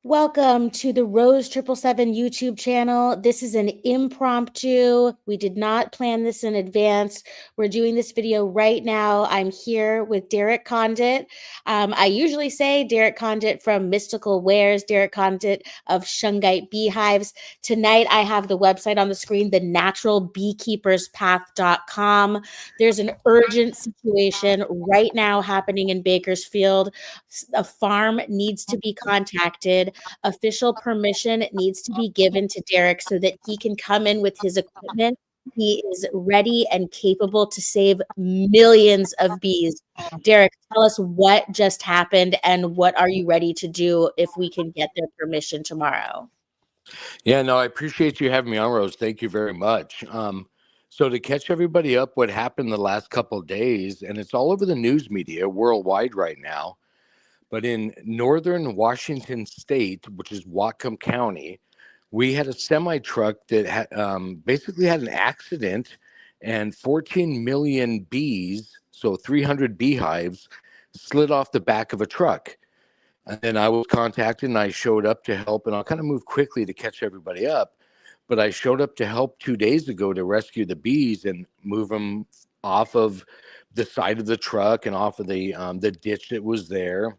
Welcome to the Rose 777 YouTube channel. This is an impromptu. We did not plan this in advance. We're doing this video right now. I'm here with Derek Condit. I usually say Derek Condit from Mystical Wares, Derek Condit of Shungite Beehives. Tonight, I have the website on the screen, thenaturalbeekeeperspath.com. There's an urgent situation right now happening in Bakersfield. A farm needs to be contacted. Official permission needs to be given to Derek so that he can come in with his equipment. He is ready and capable to save millions of bees. Derek, tell us what just happened and what are you ready to do if we can get their permission tomorrow? Yeah, no, I appreciate you having me on, Rose. Thank you very much. So to catch everybody up, what happened the last couple of days, and it's all over the news media worldwide right now, but in northern Washington State, which is Whatcom County, we had a semi truck that basically had an accident, and 14 million bees, so 300 beehives, slid off the back of a truck. And then I was contacted and I showed up to help, and I'll kind of move quickly to catch everybody up. But I showed up to help 2 days ago to rescue the bees and move them off of the side of the truck and off of the ditch that was there.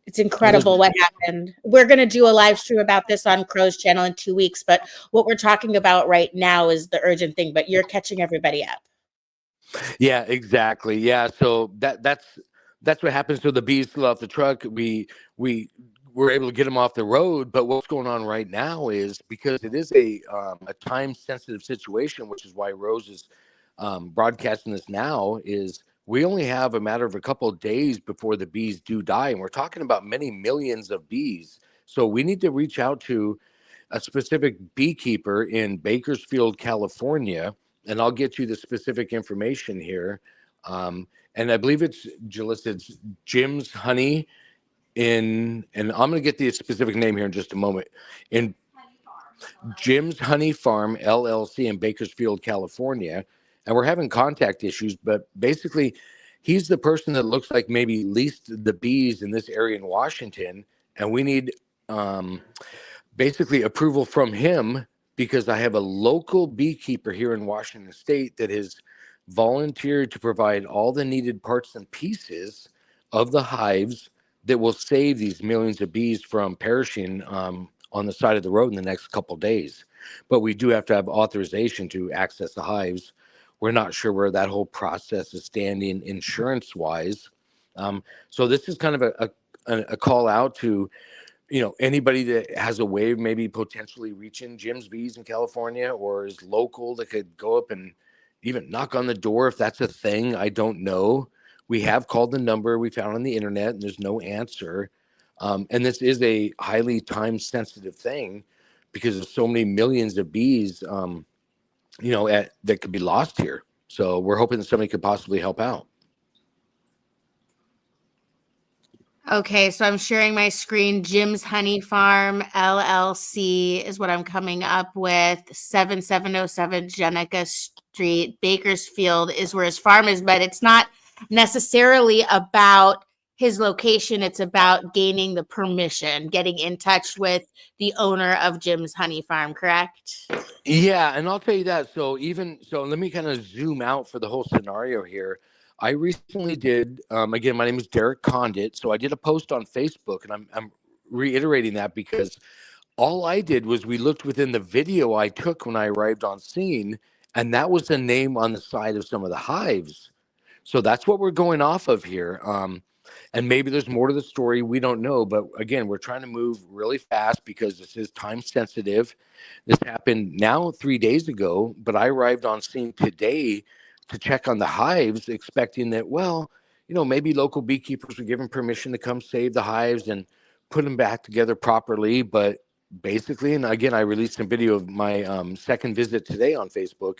It's incredible what happened. We're going to do a live stream about this on Crow's channel in 2 weeks, but what we're talking about right now is the urgent thing, but you're catching everybody up. Yeah, exactly. Yeah, so that's what happens. So the bees flew off the truck. We were able to get them off the road, but what's going on right now is because it is a time sensitive situation, which is why Rose is broadcasting this now. Is we only have a matter of a couple of days before the bees do die, and we're talking about many millions of bees. So we need to reach out to a specific beekeeper in Bakersfield, California, and I'll get you the specific information here. And I believe it's Jim's Honey and I'm going to get the specific name here in just a moment. In Jim's Honey Farm LLC in Bakersfield, California, and we're having contact issues, but basically, he's the person that looks like maybe leased the bees in this area in Washington, and we need basically approval from him because I have a local beekeeper here in Washington State that has volunteered to provide all the needed parts and pieces of the hives that will save these millions of bees from perishing on the side of the road in the next couple of days. But we do have to have authorization to access the hives. We're not sure where that whole process is standing insurance wise. So this is kind of a call out to anybody that has a way of maybe potentially reaching Jim's Bees in California or is local that could go up and even knock on the door if that's a thing. I don't know. We have called the number we found on the internet and there's no answer. And this is a highly time sensitive thing because of so many millions of bees, that could be lost here. So we're hoping that somebody could possibly help out. Okay, so I'm sharing my screen. Jim's Honey Farm LLC is what I'm coming up with. 7707 Jenica Street, Bakersfield is where his farm is, but it's not necessarily about his location. It's about gaining the permission, getting in touch with the owner of Jim's Honey Farm, correct? Yeah, and I'll tell you that. So let me kind of zoom out for the whole scenario here. I recently did, again, my name is Derek Condit. So I did a post on Facebook, and I'm reiterating that because all I did was we looked within the video I took when I arrived on scene, and that was the name on the side of some of the hives. So that's what we're going off of here. And maybe there's more to the story. We don't know. But again, we're trying to move really fast because this is time sensitive. This happened now 3 days ago, but I arrived on scene today to check on the hives, expecting that, maybe local beekeepers were given permission to come save the hives and put them back together properly. But basically, and again, I released some video of my second visit today on Facebook.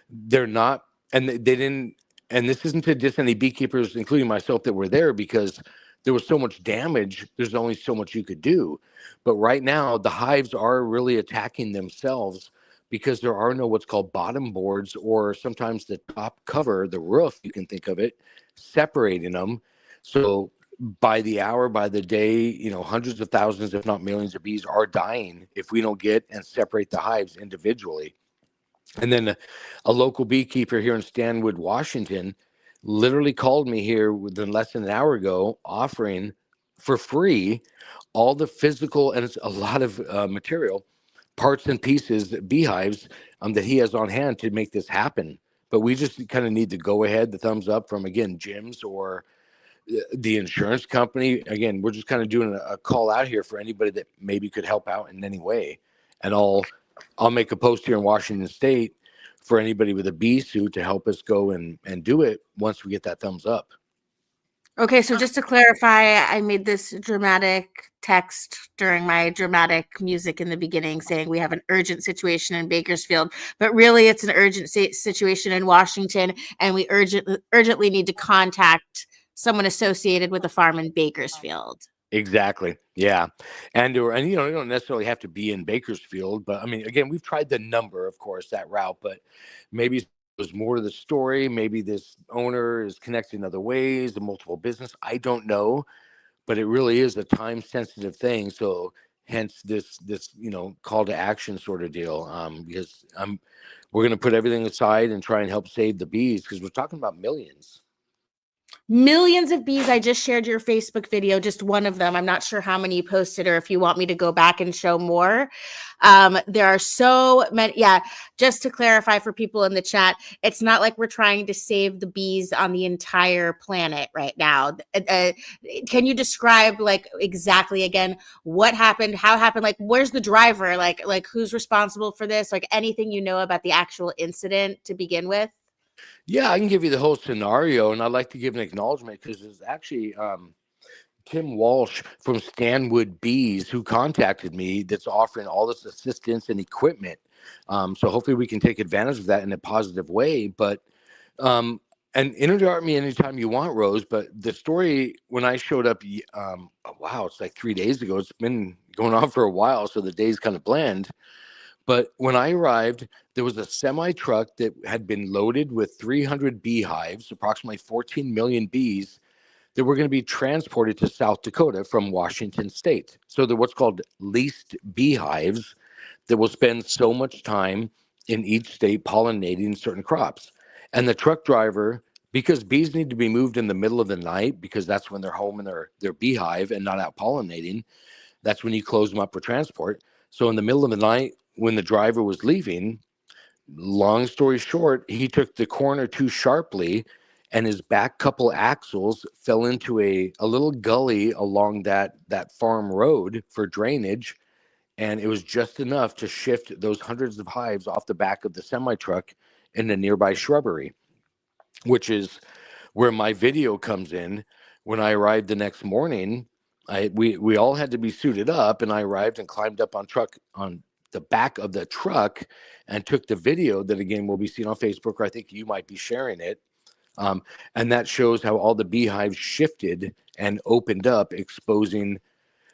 They're not, and they didn't, and this isn't to diss any beekeepers, including myself, that were there because there was so much damage. There's only so much you could do. But right now, the hives are really attacking themselves because there are no what's called bottom boards or sometimes the top cover, the roof, you can think of it, separating them. So by the hour, by the day, hundreds of thousands, if not millions of bees are dying if we don't get and separate the hives individually. And then a local beekeeper here in Stanwood, Washington, literally called me here within less than an hour ago, offering for free all the physical, and it's a lot of material, parts and pieces, beehives that he has on hand to make this happen. But we just kind of need to go ahead, the thumbs up from, again, Jim's or the insurance company. Again, we're just kind of doing a call out here for anybody that maybe could help out in any way. And I'll make a post here in Washington State for anybody with a bee suit to help us go and do it once we get that thumbs up. Okay, so just to clarify, I made this dramatic text during my dramatic music in the beginning saying we have an urgent situation in Bakersfield, but really it's an urgent situation in Washington, and we urgently need to contact someone associated with the farm in Bakersfield. Exactly. Yeah. And you don't necessarily have to be in Bakersfield, but I mean, again, we've tried the number, of course, that route, but maybe there's more to the story. Maybe this owner is connected in other ways, the multiple business. I don't know, but it really is a time sensitive thing. So hence this call to action sort of deal. Because we're going to put everything aside and try and help save the bees, because we're talking about millions. Millions of bees. I just shared your Facebook video, just one of them. I'm not sure how many you posted, or if you want me to go back and show more. There are so many. Yeah, just to clarify for people in the chat, it's not like we're trying to save the bees on the entire planet right now. Can you describe like exactly again what happened, how it happened? Like, where's the driver? Like who's responsible for this? Like anything you know about the actual incident to begin with? Yeah, I can give you the whole scenario, and I'd like to give an acknowledgement because it's actually Tim Walsh from Stanwood Bees who contacted me that's offering all this assistance and equipment. So hopefully we can take advantage of that in a positive way. But um, and interrupt me anytime you want, Rose. But the story when I showed up, wow, it's like 3 days ago. It's been going on for a while, so the days kind of blend. But when I arrived, there was a semi truck that had been loaded with 300 beehives, approximately 14 million bees, that were going to be transported to South Dakota from Washington State. So they're what's called leased beehives that will spend so much time in each state pollinating certain crops. And the truck driver, because bees need to be moved in the middle of the night because that's when they're home in their beehive and not out pollinating, that's when you close them up for transport. So in the middle of the night, when the driver was leaving, long story short, he took the corner too sharply and his back couple axles fell into a little gully along that farm road for drainage. And it was just enough to shift those hundreds of hives off the back of the semi truck in the nearby shrubbery, which is where my video comes in. When I arrived the next morning, we all had to be suited up, and I arrived and climbed up on the back of the truck and took the video that again will be seen on Facebook, or I think you might be sharing it. And that shows how all the beehives shifted and opened up, exposing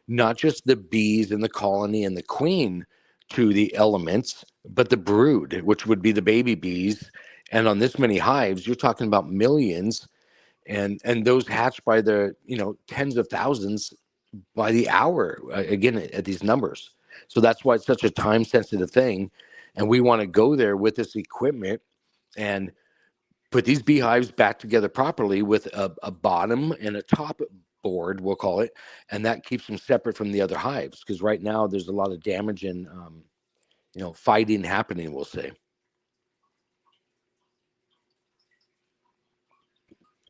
not just the bees and the colony and the queen to the elements, but the brood, which would be the baby bees. And on this many hives, you're talking about millions, and those hatch by the tens of thousands by the hour, again at these numbers. So that's why it's such a time sensitive thing, and we want to go there with this equipment and put these beehives back together properly with a bottom and a top board, we'll call it, and that keeps them separate from the other hives, because right now there's a lot of damage and fighting happening, we'll say.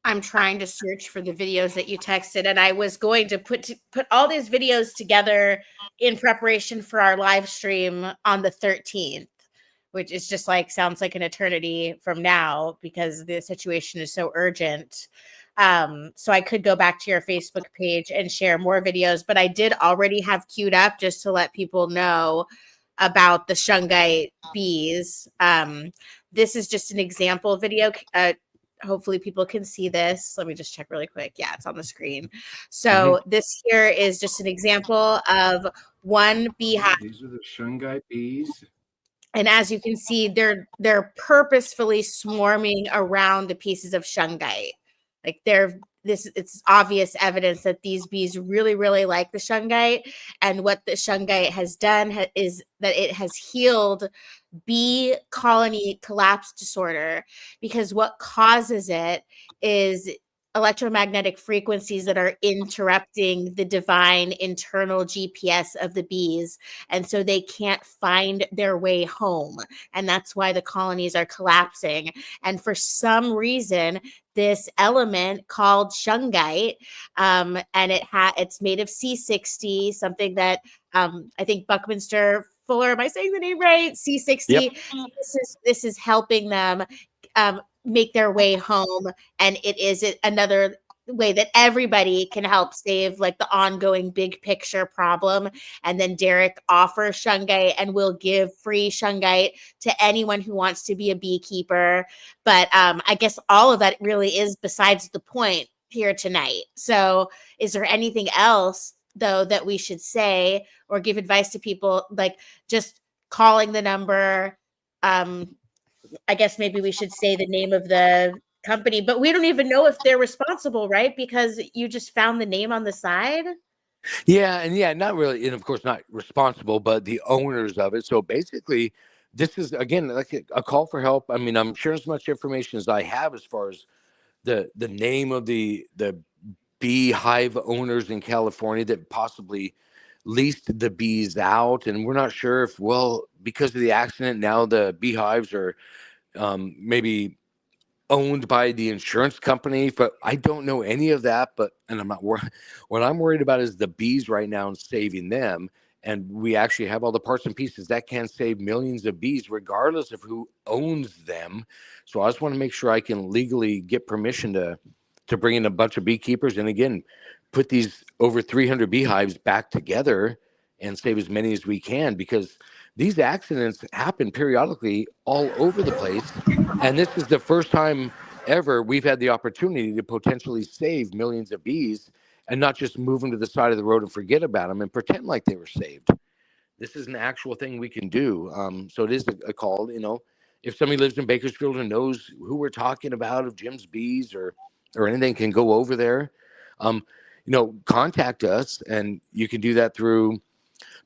I'm trying to search for the videos that you texted, and I was going to put all these videos together in preparation for our live stream on the 13th, which is just like sounds like an eternity from now because the situation is so urgent. So I could go back to your Facebook page and share more videos, but I did already have queued up just to let people know about the Shungite bees. This is just an example video. Hopefully people can see this. Let me just check really quick. Yeah, it's on the screen. So this here is just an example of one beehive. These are the Shungite bees. And as you can see, they're purposefully swarming around the pieces of Shungite. Like it's obvious evidence that these bees really, really like the shungite. And what the shungite has done is that it has healed bee colony collapse disorder, because what causes it is electromagnetic frequencies that are interrupting the divine internal GPS of the bees. And so they can't find their way home. And that's why the colonies are collapsing. And for some reason, this element called shungite, and it's made of C60, something that I think Buckminster Fuller, am I saying the name right? C60. Yep. This is helping them make their way home, and it is another way that everybody can help save like the ongoing big picture problem. And then Derek offers shungite and will give free shungite to anyone who wants to be a beekeeper. But I guess all of that really is besides the point here tonight. So is there anything else though that we should say or give advice to people, like just calling the number? I guess maybe we should say the name of the company, but we don't even know if they're responsible, right? Because you just found the name on the side. Yeah, and yeah, not really, and of course not responsible, but the owners of it. So basically, this is again like a call for help. I mean, I'm sharing as much information as I have as far as the name of the beehive owners in California that possibly leased the bees out, and we're not sure if, well, because of the accident, now the beehives are maybe owned by the insurance company. But I don't know any of that. But and I'm not worried. What I'm worried about is the bees right now and saving them. And we actually have all the parts and pieces that can save millions of bees, regardless of who owns them. So I just want to make sure I can legally get permission to bring in a bunch of beekeepers, and again, put these over 300 beehives back together and save as many as we can, because these accidents happen periodically all over the place. And this is the first time ever we've had the opportunity to potentially save millions of bees and not just move them to the side of the road and forget about them and pretend like they were saved. This is an actual thing we can do. So it is a call, if somebody lives in Bakersfield and knows who we're talking about, of Jim's Bees or anything, can go over there. Contact us, and you can do that through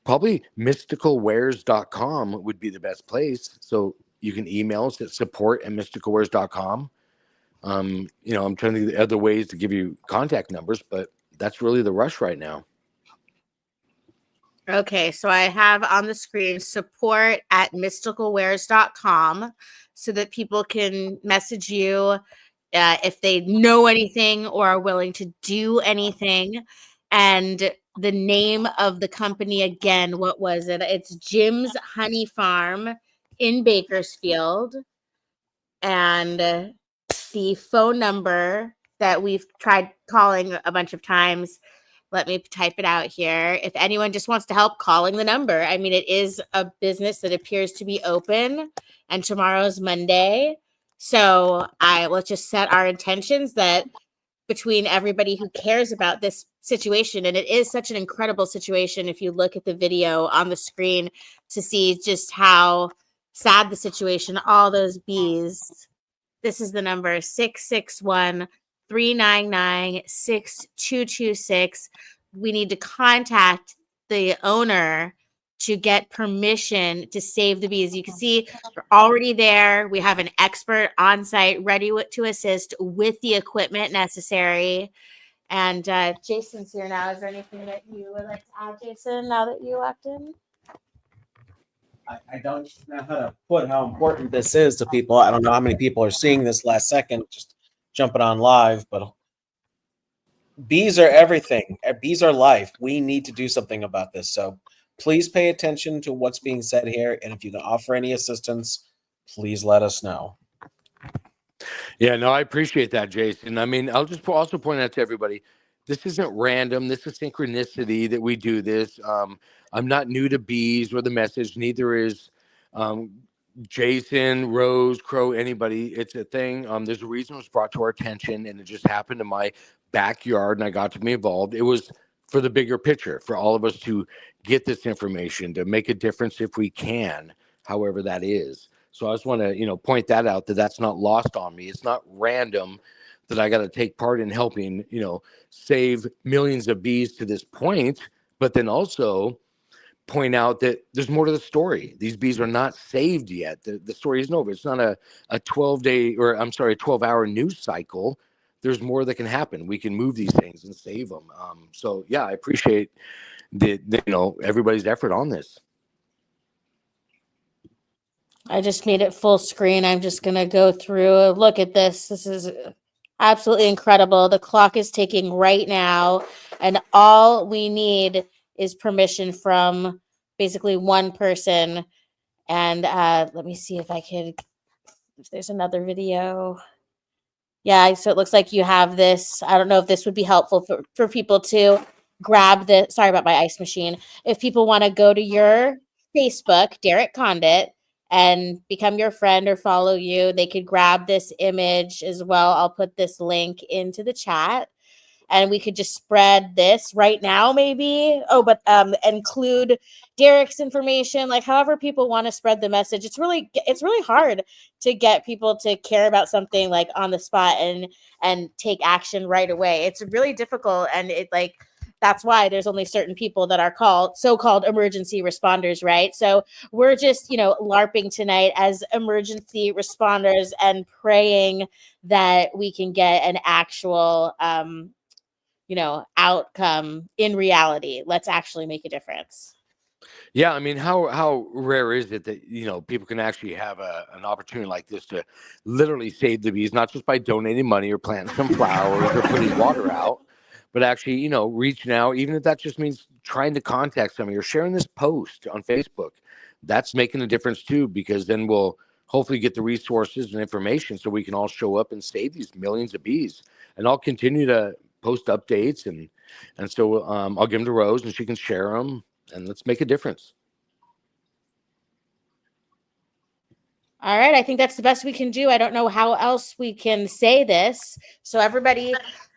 probably mysticalwares.com would be the best place. So you can email us at support@mysticalwares.com. I'm trying to think of the other ways to give you contact numbers, but that's really the rush right now. Okay, so I have on the screen support@mysticalwares.com so that people can message you if they know anything or are willing to do anything. And the name of the company again, what was it? It's Jim's Honey Farm in Bakersfield. And the phone number that we've tried calling a bunch of times, let me type it out here. If anyone just wants to help calling the number, I mean, it is a business that appears to be open, and tomorrow's Monday. So let's just set our intentions that between everybody who cares about this situation, and it is such an incredible situation if you look at the video on the screen to see just how sad the situation, all those bees. This is the number 661-399-6226. We need to contact the owner to get permission to save the bees. You can see we're already there. We have an expert on site ready to assist with the equipment necessary. And Jason's here now. Is there anything that you would like to add, Jason, now that you walked in? I don't know how to put how important this is to people. I don't know how many people are seeing this last second, just jumping on live, but bees are everything. Bees are life. We need to do something about this. So please pay attention to what's being said here. And if you can offer any assistance, please let us know. Yeah, no, I appreciate that, Jason. I mean, I'll just also point out to everybody, this isn't random. This is synchronicity that we do this. I'm not new to bees or the message. Neither is Jason, Rose, Crow, anybody. It's a thing. There's a reason it was brought to our attention, and it just happened in my backyard, and I got to be involved. It was for the bigger picture, for all of us to get this information, to make a difference if we can, however that is. So I just want to, point that out, that that's not lost on me. It's not random that I got to take part in helping, save millions of bees to this point, but then also point out that there's more to the story. These bees are not saved yet. The story isn't over. It's not a 12-hour news cycle. There's more that can happen. We can move these things and save them. So yeah, I appreciate everybody's effort on this. I just made it full screen. I'm just going to go through. Look at this. This is absolutely incredible. The clock is ticking right now, and all we need is permission from basically one person. And let me see if there's another video. Yeah, so it looks like you have this. I don't know if this would be helpful for people to grab the, sorry about my ice machine. If people want to go to your Facebook, Derek Condit, and become your friend or follow you, they could grab this image as well. I'll put this link into the chat. And we could just spread this right now, maybe. Oh, but include Derek's information, like however people want to spread the message. It's really hard to get people to care about something like on the spot and take action right away. It's really difficult, and that's why there's only certain people that are called so-called emergency responders, right? So we're just, LARPing tonight as emergency responders and praying that we can get an actual outcome in reality. Let's actually make a difference. Yeah, I mean, how rare is it that people can actually have an opportunity like this to literally save the bees, not just by donating money or planting some flowers or putting water out, but actually reaching out, even if that just means trying to contact somebody or sharing this post on Facebook. That's making a difference too, because then we'll hopefully get the resources and information so we can all show up and save these millions of bees. And I'll continue to post updates, and so I'll give them to Rose and she can share them, and let's make a difference. All right, I think that's the best we can do. I don't know how else we can say this. So everybody,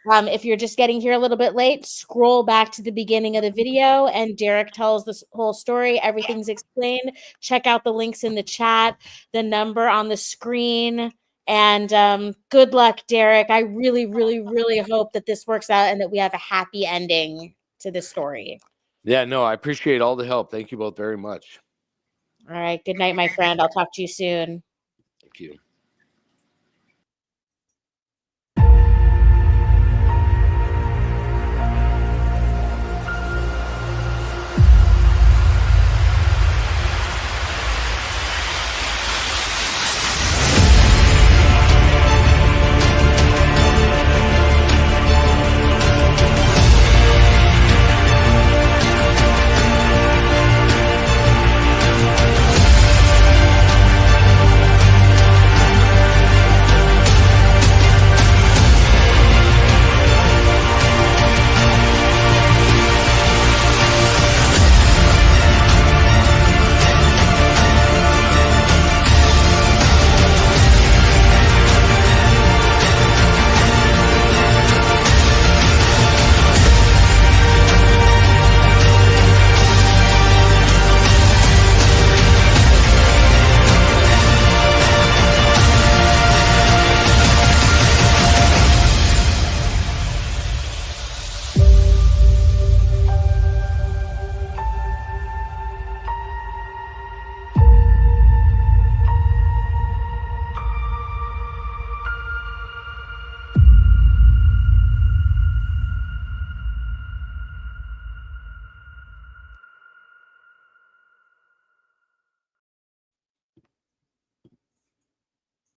if you're just getting here a little bit late, scroll back to the beginning of the video, and Derek tells this whole story. Everything's explained. Check out the links in the chat, the number on the screen. And good luck, Derek. I really, really, really hope that this works out and that we have a happy ending to this story. Yeah, no, I appreciate all the help. Thank you both very much. All right. Good night, my friend. I'll talk to you soon. Thank you.